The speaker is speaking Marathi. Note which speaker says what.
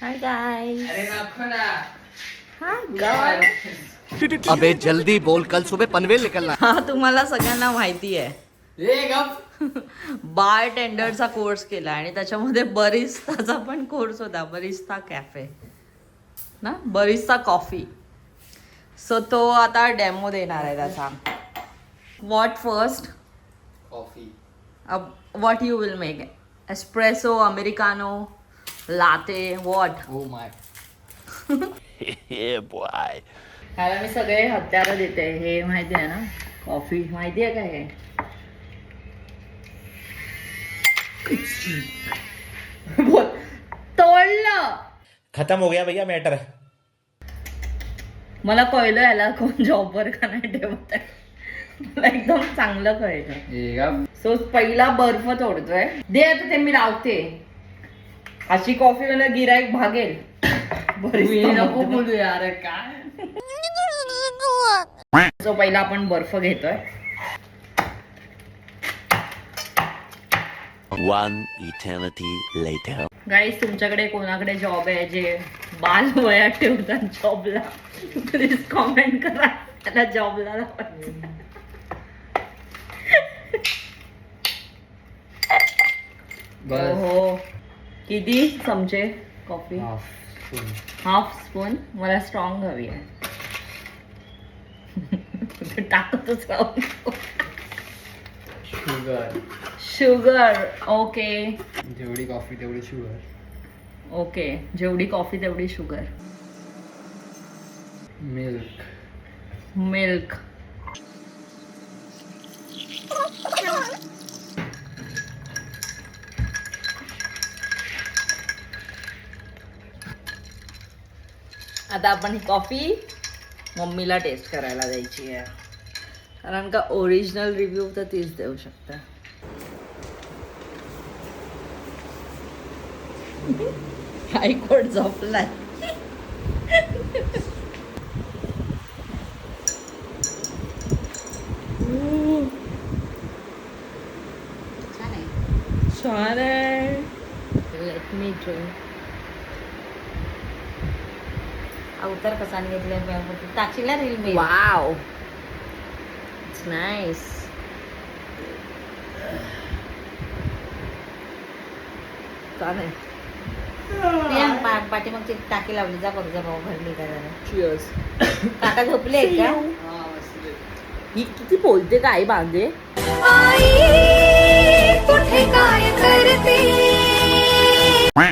Speaker 1: Hi guys.
Speaker 2: अरे नको ना.
Speaker 1: Hi guys.
Speaker 3: अबे जल्दी बोल, कल सुबह पनवेल निकलना.
Speaker 1: हा तुम्हाला सगळ्यांना माहिती आहे.
Speaker 2: ए गप.
Speaker 1: बार टेंडरचा कोर्स केला आणि त्याच्यामध्ये बरिस्ताचा पण कोर्स होता. बरिस्ता कॅफे ना, बरिस्ता कॉफी. सो तो आता डेमो देणार आहे त्याचा. What first?
Speaker 2: Coffee.
Speaker 1: What you will make? Espresso, americano, latte, what?
Speaker 2: Oh my.
Speaker 1: ह्याला मी सगळे हत्यारं देते. हे माहिती आहे ना, कॉफी माहिती आहे का? हे बोल. तोडलं.
Speaker 4: खत्म हो गया भैया मैटर.
Speaker 1: मला कळलं याला कोण जॉबवर का नाही ठेवत आहे. मला एकदम चांगलं कळलं.
Speaker 2: ए गप.
Speaker 1: सो पहिला बर्फ तोडतोय. दे आता ते मी लावते. अशी कॉफी मला गिराईक भागेल.
Speaker 2: नको बोलू यार. काय
Speaker 1: सो पहिला आपण बर्फ घेतोय.
Speaker 3: One eternity later.
Speaker 1: गाईस, तुमच्याकडे कोणाकडे जॉब आहे जे बाल वयात ठेवतात जॉबला, प्लीज कॉमेंट करा. त्याला जॉबला लावायचं.
Speaker 2: बस.
Speaker 1: हो. किती चमचे कॉफी? Half spoon. मला स्ट्रॉंग हवी आहे. टाकतच राहू.
Speaker 2: शुगर.
Speaker 1: शुगर. ओके
Speaker 2: जेवढी कॉफी तेवढी शुगर.
Speaker 1: ओके. जेवढी कॉफी तेवढी शुगर.
Speaker 2: मिल्क.
Speaker 1: मिल्क. आता आपण ही कॉफी मम्मीला टेस्ट करायला द्यायची आहे, कारण का ओरिजिनल रिव्ह्यू तर तीच देऊ शकते. हायकोर्ट झोपलाय. छान आहे. Let me drink.
Speaker 5: अवतार कसा घेतलाय टाकशील reel me.
Speaker 1: Wow, it's nice. छान आहे.
Speaker 5: पाठी मग टाकी लावली. जा करू जा भाऊ भरली का जरा.
Speaker 1: चिअर्स.
Speaker 5: काका झोपले का?
Speaker 1: ही किती बोलते काय बांधे.
Speaker 6: आई कुठे काय करते